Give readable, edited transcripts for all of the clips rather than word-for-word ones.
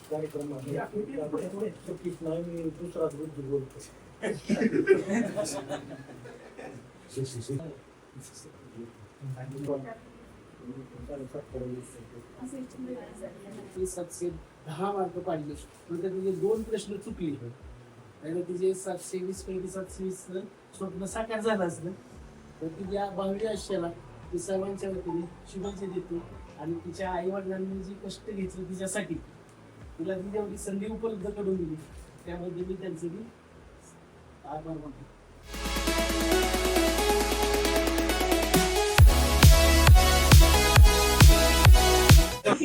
कार्यक्रम दुसरा बोलतो. सातशे 10 मार्क पाडले पण तिचे 2 प्रश्न चुकले आणि तिचे 720 पैकी 720 स्वप्न साकार झालं असलं तर तिच्या 12व्या आयुष्याला ती सर्वांच्या वतीने शुभेच्छा देतो आणि तिच्या आई वडिलांनी जी कष्ट घेतली तिच्यासाठी तिला ती जेवढी संधी उपलब्ध करून दिली त्याबद्दल मी त्यांचे मी आभार मानतो.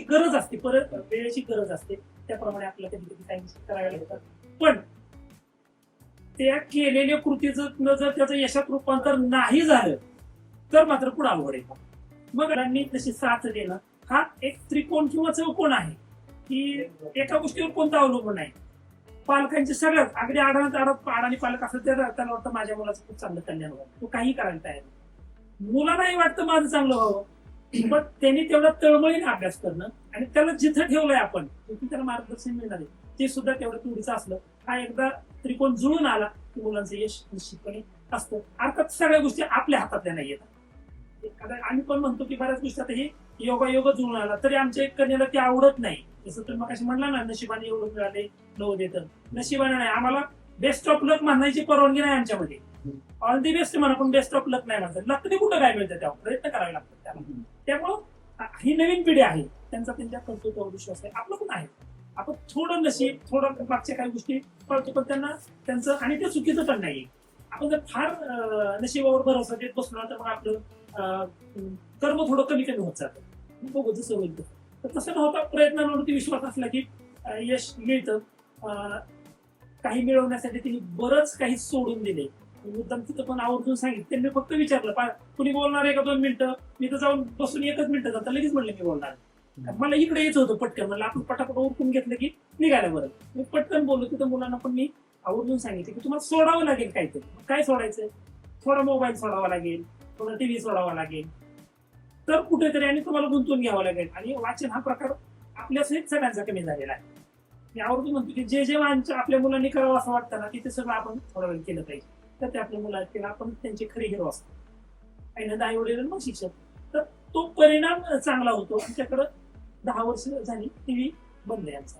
गरज असते, परत वेळेची गरज असते, त्याप्रमाणे आपल्याला कधी कधी टाइम करायला लागतात. पण त्या केलेल्या कृतीचं जर त्याचं यशात रूपांतर नाही झालं तर मात्र पुढे अवघड येतं. मग मुलांनी तशी साथ देणं हा एक त्रिकोण किंवा चौकोन आहे की एका गोष्टीवर कोणतं अवलंबून नाही. पालकांचे सगळ्यात अगदी अडाणी पालक असेल तर त्याला वाटतं माझ्या मुलाचं खूप चांगलं कल्याण व्हावं, तो काही करायला तयार नाही. मुलांनाही वाटतं माझं चांगलं व्हावं, पण त्यांनी तेवढा तळमळीने अभ्यास करणं आणि त्याला जिथं ठेवलंय आपण तिथून त्याला मार्गदर्शन मिळणार आहे ते सुद्धा तेवढं तुडीचं असलं. हा एकदा त्रिकोण जुळून आला की मुलांचं यश निश्चितपणे असतं. अर्थात सगळ्या गोष्टी आपल्या हातातल्या नाही येतात. आम्ही पण म्हणतो की बऱ्याच गोष्टी आता हे योगायोग जुळून आला तरी आमच्या कन्याला ते आवडत नाही. जसं तुम्ही मगाशी म्हणला ना नशिबाने एवढं मिळाले नवोदय, तर नशिबाने नाही, आम्हाला बेस्ट ऑफ लक म्हणायची परवानगी नाही आमच्यामध्ये. ऑल दी बेस्ट म्हणा पण बेस्ट ऑफ लक नाही म्हणतात. लकने कुठं काय मिळतं त्यावर प्रयत्न करावे लागतात त्याला. त्यामुळं ही नवीन पिढी आहे, त्यांचा त्यांच्या कर्तृत्वावर विश्वास आहे, आपलं पण आहे. आपण थोडं नशीब थोडं मागच्या काही गोष्टी कळतो पण त्यांना त्यांचं आणि ते चुकीचं पण नाही. आपण जर फार नशिबावर भरोसा देत बसलो तर मग आपलं कर्म थोडं कमी कमी होत जातं. बघू जसं होईल तर तसं न होता प्रयत्नांवरती विश्वास असला की यश मिळतं. काही मिळवण्यासाठी त्यांनी बरंच काही सोडून दिले. मुद्दाम तिथं पण आवर्जून सांगितलं. त्यांनी फक्त विचारलं कुणी बोलणार आहे का 2 मिनिटं. मी तर जाऊन बसून 1च मिनिटं जाता लगेच म्हणलं मी बोलणार. मला इकडे यायचं होतं पटकन, म्हणलं आपण पटापट उरकून घेतलं की निघायला बरं. मी पटकन बोललो तिथं मुलांना पण मी आवर्जून सांगितलं की तुम्हाला सोडावं लागेल काहीतरी. काय सोडायचं? थोडा मोबाईल सोडावा लागेल, थोडा टीव्ही सोडावा लागेल, तर कुठेतरी आणि तुम्हाला गुंतवून घ्यावं लागेल. आणि वाचन हा प्रकार आपल्या सगळ्यांचा कमी झालेला आहे. मी आवर्जून म्हणतो की जे आपल्या मुलांनी करावं असं वाटतं ना तिथे सगळं आपण थोडा वेळ केलं पाहिजे. तर ते आपल्या मुलात केलं आपण त्यांचे खरे हिरो असतो. पहिल्यांदा आई वडील मग शिक्षक, तर तो परिणाम चांगला होतो. आमच्याकडं 10 वर्ष झाली टीव्ही बंद आहे आमचा,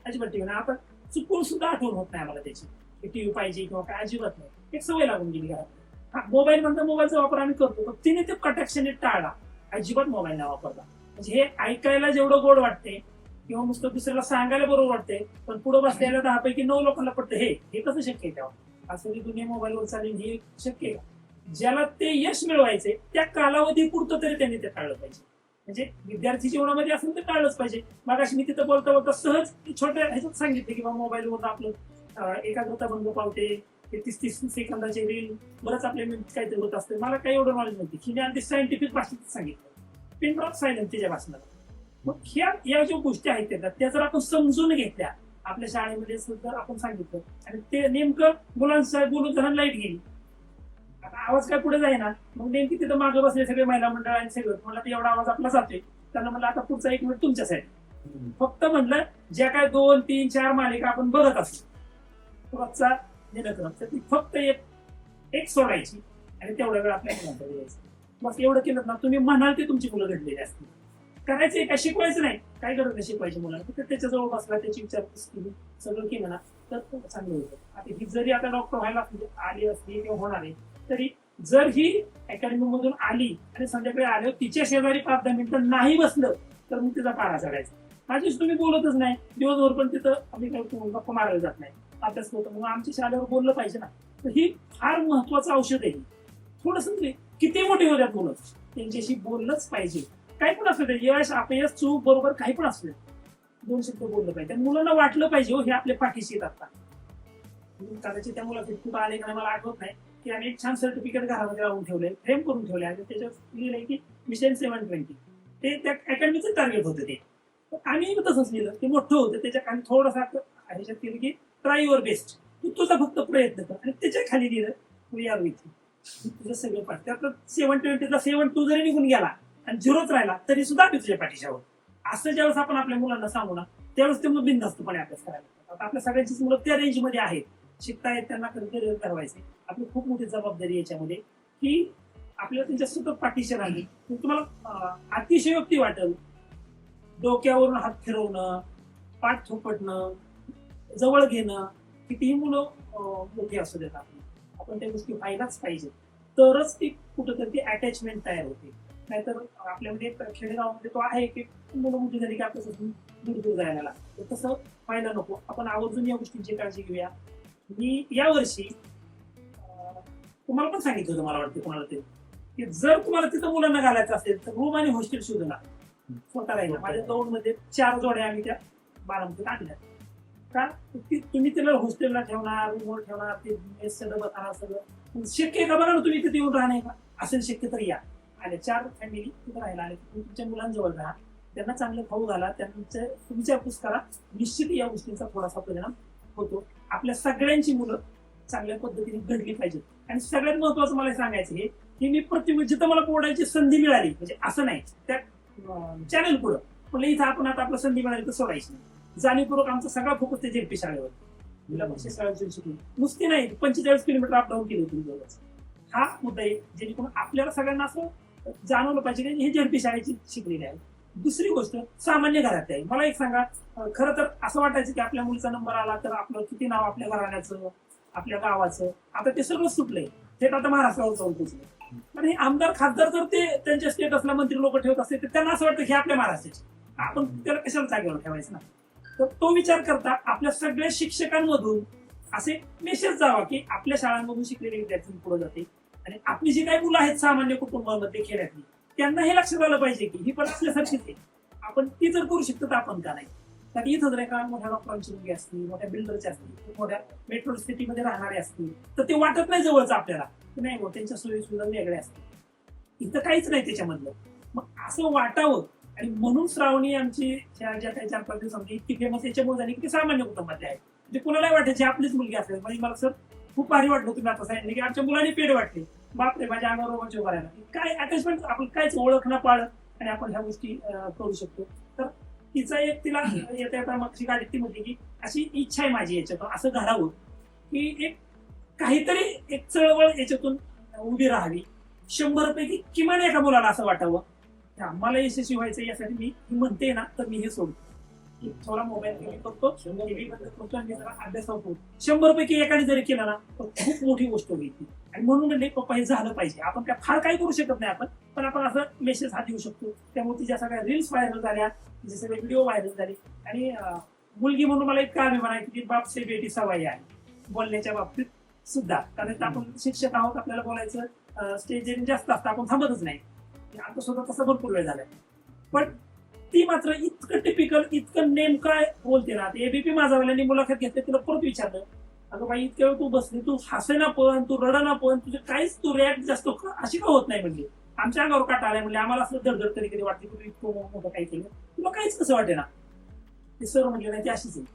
अजिबात टीव्ही नाही. आता चुकून सुद्धा आठवण होत नाही आम्हाला त्याची की टीव्ही पाहिजे किंवा काय, अजिबात नाही. एक सवय लागून गेली घरात. हा मोबाईल म्हणता मोबाईलचा वापर आम्ही करतो पण तिने ते कटाक्षाने टाळला, अजिबात मोबाईल नाही वापरला. म्हणजे हे ऐकायला जेवढं गोड वाटते किंवा नुसतं दुसऱ्याला सांगायला बरोबर वाटते पण पुढे बसलेल्या 10 पैकी 9 लोकांना पडतं हे कसं शक्य आहे तेव्हा. असं दुनिया मोबाईलवर चालेल हे शक्य आहे का? ज्याला ते यश मिळवायचे त्या कालावधी पुरतं तरी त्यांनी ते टाळलं पाहिजे. म्हणजे विद्यार्थी जीवनामध्ये असेल तर टाळलंच पाहिजे. मागाशी मी तिथं बोलता बोलता सहज छोट्या ह्याच्यात सांगितलं की मोबाईलवर आपलं एकाग्रता भंग पावते, 30 सेकंदाचे रील बरंच आपल्या काहीतरी होत असते. मला काही एवढं नॉलेज नव्हती की मी अगदी सायंटिफिक भाषेत सांगितलं, पिन ड्रॉप सायलेंस तिच्या भाषणात. मग या ज्या गोष्टी आहेत त्या जर आपण समजून घेतल्या आपल्या शाळेमध्ये जर आपण सांगितलं आणि ते नेमकं मुलांचा बोलून जरा लाईट घेईल. आता आवाज काय पुढे जाईना मग नेमकी तिथं मागे बसले सगळे महिला मंडळ आणि सगळं म्हणलं एवढा आवाज आपला जातोय. त्यांना म्हणलं आता पुढचा 1 मिनिट तुमच्यासाठी. फक्त म्हणलं ज्या काय 2, 3, 4 मालिका आपण बघत असतो रोजचा दिनक्रम तर ती फक्त एक सोडायची आणि तेवढ्या वेळ आपल्या मुलांना द्यायचं. बस एवढं केलं ना तुम्ही म्हणाल ते तुमची मुलं घडलेली असतील. करायचं काय शिकवायचं नाही, काय गरज नाही शिकवायची मुलांना. फक्त त्याच्याजवळ बसला त्याची विचारपूस केली सगळं केलं ना तर चांगलं होतं. आता ही जरी आता डॉक्टर व्हायला आली असली किंवा होणार आहे तरी जर ही अकॅडमी मधून आली आणि संध्याकाळी आल्यावर तिच्या शेजारी 5-10 मिनिटं नाही बसलं तर मग तिचा पारा चढायचा. माझीच तुम्ही बोलतच नाही दिवसभर पण तिथं आम्ही काही गप्पा मारायला जात नाही, अभ्यास होतो. मग आमच्या शाळेवर बोललं पाहिजे ना. तर ही फार महत्वाचं औषध आहे. थोडस किती मोठे होत्यात मुलं त्यांच्याशी बोललंच पाहिजे. काही पण असू दे, यश अपयश चूक बरोबर काही पण असू दे 2 शब्द बोललं पाहिजे. मुलांना वाटलं पाहिजे हे आपल्या पाठीशी येतात. कदाचित त्या मुलाचे खूप आले का मला आठवत नाही की आम्ही एक छान सर्टिफिकेट घरामध्ये लावून ठेवले, फ्रेम करून ठेवले आणि त्याच्यात लिहिलंय की मिशन 720 ते त्या अकॅडमीचं टार्गेट होतं. ते आम्ही तसंच लिहिलं, ते मोठं होतं. त्याच्या खाली थोडंसं ह्याच्यात केलं की ट्राय युअर बेस्ट, तू तुझा फक्त प्रयत्न कर. आणि त्याच्या खाली लिहिलं वी आर विथ यू, तुझं सगळं पाठ. त्यात 720ला 7 जरी निघून गेला आणि 0च राहिला तरी सुद्धा आम्ही तुझ्या पाठीशी आहोत. असं ज्यावेळेस आपण आपल्या मुलांना सांगू ना त्यावेळेस ते मुलं बिनधास्तपणे अभ्यास करायला लागतात. आता आपल्या सगळ्यांचीच मुलं त्या रेंजमध्ये आहेत, शिकतायत, त्यांना करिअर ठरवायचे. आपली खूप मोठी जबाबदारी याच्यामध्ये की आपल्याला त्यांच्या सतत पाठीशी राहिली. तुम्हाला अतिशयोक्ती वाटेल, डोक्यावरून हात फिरवणं, पाठ थोपटणं, जवळ घेणं, कितीही मुलं मोठी असू देत आपण त्या गोष्टी व्हायलाच पाहिजे, तरच ती कुठंतरी ती अटॅचमेंट तयार होते. नाहीतर आपल्यामध्ये खेडेगावामध्ये तो आहे की मुलं मोठी झाली की आपल्यापासून दूर दूर जायला लागतं. तसं व्हायला नको. आपण आवर्जून या गोष्टींची काळजी घेऊया. मी यावर्षी तुम्हाला पण सांगितलं होतं, मला वाटतं कोणाला तरी, की जर तुम्हाला तिथं मुलांना घालायचं असेल तर रूम आणि हॉस्टेल शोधला स्वतः राहिला. माझ्या दौडमध्ये 4 जोड्या आम्ही त्या बारामतीत आणल्या. का तुम्ही तिला हॉस्टेलला ठेवणार, रूमवर ठेवणार, ते मेसचं डबं खाणार, सगळं शक्य आहे का? बघा ना, तुम्ही तिथे येऊन राहणार का? असेल शक्य तर या. आणि 4 फॅमिली तिथे राहायला आले, तुम्ही तुमच्या मुलांजवळ राहा, त्यांना चांगलं खाऊ घाला, त्यांचं विचारपूस करा. निश्चित या गोष्टींचा थोडासा परिणाम होतो. आपल्या सगळ्यांची मुलं चांगल्या पद्धतीने घडली पाहिजेत. आणि सगळ्यात महत्वाचं मला सांगायचं हे की मी जिथं मला बोलायची संधी मिळाली, म्हणजे असं नाही त्या चॅनल पुढं पण इथं आपण आता आपलं संधी मिळाली तर सोडायची नाही. जाणीवपूर्वक आमचा सगळा फोकस ते जेपी शाळेवर, जिल्हा परिषद शाळेची शिकून नुसती नाही 45 किलोमीटर अपडाऊन केली होती दररोज. हा मुद्दा आहे जेणेकरून आपल्याला सगळ्यांना असं जाणवलं पाहिजे की हे जेपी शाळेची शिकलेली आहे. दुसरी गोष्ट सामान्य घरात आहे. मला एक सांगा, खरं तर असं वाटायचं की आपल्या मुलीचा नंबर आला तर आपलं किती नाव आपल्या घराण्याचं, आपल्या गावाचं, आता ते सगळं सुटलंय. थेट आता महाराष्ट्रावर जाऊन पोहोचले. पण हे आमदार खासदार जर ते त्यांच्या स्टेटसला मंत्री लोक ठेवत असते तर त्यांना असं वाटतं की आपल्या महाराष्ट्राचे, आपण त्याला कशाला जागेवर ठेवायचं ना. तर तो विचार करता आपल्या सगळ्या शिक्षकांमधून असे मेसेज जावा की आपल्या शाळांमधून शिकलेले विद्यार्थी पुढे जाते आणि आपली जी काही मुलं आहेत सामान्य कुटुंबामध्ये खेड्यातली, त्यांना हे लक्षात आलं पाहिजे की ही पण आपल्यासारखीच आहे. आपण ती जर करू शकतो तर आपण का नाही. कारण इथं जर का मोठ्या डॉक्टरांची मुलगी असतील, मोठ्या बिल्डरची असतील, मोठ्या मेट्रो सिटीमध्ये राहणारे असतील तर ते वाटत नाही जवळच आपल्याला, नाही हो त्यांच्या सोयी सुविधा वेगळ्या असतील. इथं काहीच नाही त्याच्यामधलं. मग असं वाटावं आणि म्हणून श्रावणी आमची ज्या काही 4-5 दिवसांची इतकी फेमस याच्यामुळे झाली की ते सामान्य कुटुंबातले आहे. म्हणजे कुणालाही वाटायची आपलीच मुलगी असेल. म्हणजे मला सर खूप भारी वाटलं तुम्ही आता सांगितलं की आमच्या मुलांनी पेड वाटले, बापरे माझ्या अंगावर रोमांच उभा राहिला. काय अटॅचमेंट, आपण कायच ओळख ना पाळ आणि आपण ह्या गोष्टी करू शकतो. तर तिचा एक तिला येता येता मागची गाडी ती म्हणते की अशी इच्छा आहे माझी याच्यातून असं घडावं की एक काहीतरी एक चळवळ याच्यातून उभी राहावी. 100 पैकी किमान एका मुलाला असं वाटावं मला यशस्वी व्हायचं. यासाठी मी म्हणते ना तर मी हे सोडतो, थोडा मोबाईल कमी करतो, टीव्ही बंद करतो आणि जरा अभ्यास होतो. 100 पैकी एकाने जरी केला ना तर खूप मोठी गोष्ट होईल. आणि म्हणून म्हणले पप्पा हे झालं पाहिजे. आपण काय फार काही करू शकत नाही पण आपण असं मेसेज हा देऊ शकतो. त्यामुळे तिच्या सगळ्या रील्स व्हायरल झाल्या, तिचे सगळे व्हिडिओ व्हायरल झाले. आणि मुलगी म्हणून मला इतका अभिमान आहे की बाप से बेटी सवाई आहे बोलण्याच्या बाबतीत सुद्धा. कारण आपण शिक्षक आहोत, आपल्याला बोलायचं स्टेज जास्त असतं, आपण थांबतच नाही. आता सुद्धा तसा भरपूर वेळ झालाय. पण ती मात्र इतकं टिपिकल, इतकं नेमकं बोलते ना. एबीपी माझावाल्यांनी मुलाखत घेतली, तिला परत विचारलं अगं बाई इतक्या वेळ तू बसली, तू हसेना पण, तू रडना पण, तुझे काहीच तू रिॲक्ट जास्त अशी का होत नाही. म्हणजे आमच्या अंगावर काटा आलाय. म्हणजे आम्हाला असं धडधड कधी कधी वाटते की तू इतकं मोठं काही केलं, तुला काहीच कसं वाटे ना. ते सर म्हटले नाही, ते अशीच आहे,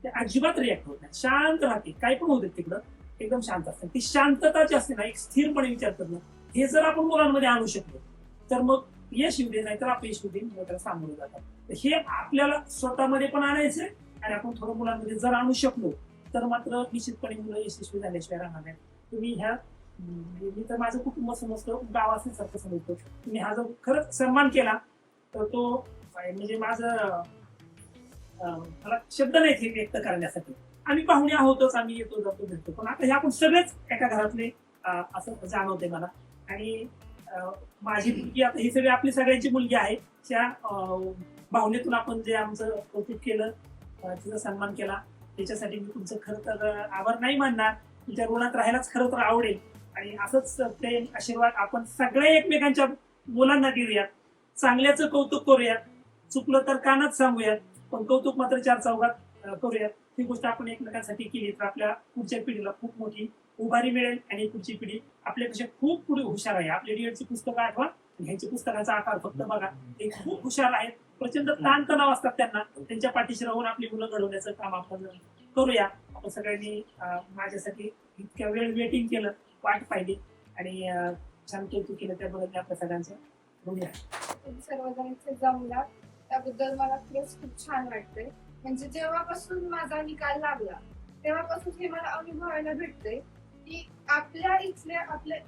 ते अजिबात रिॲक्ट होत नाही, शांत राहते. काय पण होते तिकडं एकदम शांत असते. ती शांतता जी असते ना, एक स्थिरपणे विचार करणं, हे जर आपण मुलांमध्ये आणू शकलो तर मग यश येऊ दे नाही तर अपयश येऊ दे, त्याला सामोरे जातात. हे आपल्याला स्वतःमध्ये पण आणायचंय आणि आपण थोडं मुलांमध्ये जर आणू शकलो तर मात्र निश्चितपणे मुलं यशस्वी झाल्याशिवाय राहणार नाही. तुम्ही ह्या मी तर माझं कुटुंब समजतो, गाव असेल सारखं समजतो. तुम्ही हा जर खरंच सन्मान केला तर तो म्हणजे माझं मला शब्द नाही हे व्यक्त करण्यासाठी. आम्ही पाहुणे आहोतच, आम्ही येतो जातो भेटतो, पण आता हे आपण सगळेच एका घरातले असं जाणवते मला. आणि माझी मुलगी आता ही सगळी आपली सगळ्यांची मुलगी आहे. त्या भावनेतून आपण जे आमचं कौतुक केलं, तिचा सन्मान केला, त्याच्यासाठी मी तुमचं खरं तर आभार नाही मानणार. तुमच्या ऋणात राहायलाच खरं तर आवडेल. आणि असंच प्रेम आशीर्वाद आपण सगळे एकमेकांच्या मुलांना देऊयात, चांगल्याचं कौतुक करूयात, चुकलं तर कानात सांगूयात, पण कौतुक मात्र 4 चौघात करूयात. ही गोष्ट आपण एकमेकांसाठी केली तर आपल्या पुढच्या पिढीला खूप मोठी उभारी मिळेल आणि पुढची पिढी आपल्यापेक्षा खूप पुढे हुशार आहे. आपल्या डीएडची पुस्तकं आठवा, ह्यांच्या पुस्तकाचा आकार फक्त बघा, ते खूप हुशार आहेत. प्रचंड ताणतणाव असतात त्यांना, त्यांच्या पाठीशी राहून आपली मुलं घडवण्याचं काम आपण करूया. आपण सगळ्यांनी माझ्यासाठी इतक्या वेळ वेटिंग केलं, वाट पाहिली आणि छान कौतुक केलं, त्याबद्दल आपल्या सगळ्यांचं बोलूया. सर्वजण इथे जमला त्याबद्दल मला खरंच खूप छान वाटतंय. म्हणजे जेव्हापासून माझा निकाल लागला तेव्हापासून हे मला अनुभवायला भेटतंय की आपल्या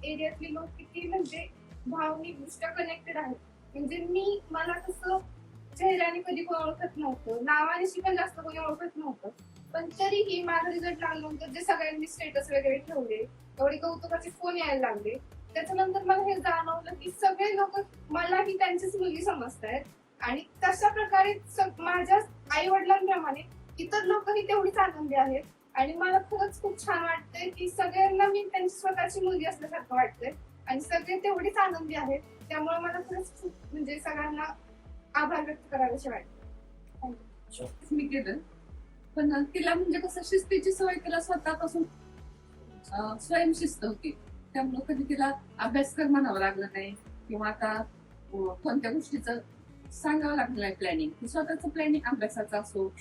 एरियातली लोक किती म्हणजे भावनिक दृष्ट्या कनेक्टेड आहेत. म्हणजे मला तसं चेहऱ्याने कधी कोण ओळखत नव्हतं, नावानिशी पण जास्त कोणी ओळखत नव्हतं, पण तरीही माझा रिझल्ट लागल्यानंतर जे सगळ्यांनी स्टेटस वगैरे ठेवले, एवढे कौतुकाचे फोन यायला लागले, त्याच्यानंतर मला हे जाणवलं की सगळे लोक मलाही त्यांचीच मुलगी समजतायत आणि तशा प्रकारे माझ्या आई वडिलांप्रमाणे इतर लोकही तेवढीच आनंदी आहेत. आणि मला खरंच खूप छान वाटतंय की सगळ्यांना मी त्यांची स्वतःची मुलगी असल्यासारखं वाटतंय आणि सगळे तेवढीच आनंदी आहेत. त्यामुळे मला खरंच खूप म्हणजे सगळ्यांना आभार व्यक्त करावेसे वाटते. मी केलं पण तिला म्हणजे कसं शिस्तीची सवय तिला स्वतःपासून स्वयंशिस्त होती, त्यामुळे कधी तिला अभ्यास कर म्हणावं लागलं नाही किंवा आता कोणत्या गोष्टीचं सांगावं लागलं नाही. प्लॅनिंग ती स्वतःचं प्लॅनिंग अभ्यासाचं असो,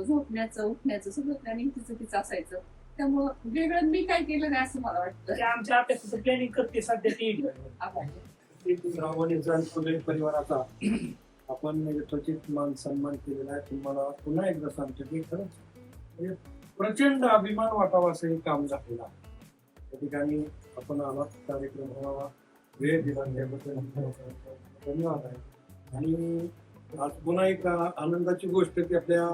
झोपण्याचं उठण्याचं सगळं प्लॅनिंग तिचं असायचं. त्यामुळं वेगळं मी काय केलं नाही असं मला वाटतं. ते आमच्या अभ्यासाचं प्लॅनिंग करते सध्या ती. श्रावणी परिवाराचा आपण यथोचित मान सन्मान केलेला आहे. तुम्हाला पुन्हा एकदा सांगतो की खरंच म्हणजे प्रचंड अभिमान वाटावा असं हे काम झालेलं आहे. त्या ठिकाणी आपण आलात कार्यक्रमाला वेळ दिला त्याबद्दल धन्यवाद आहे. आणि आज पुन्हा एक आनंदाची गोष्ट की आपल्या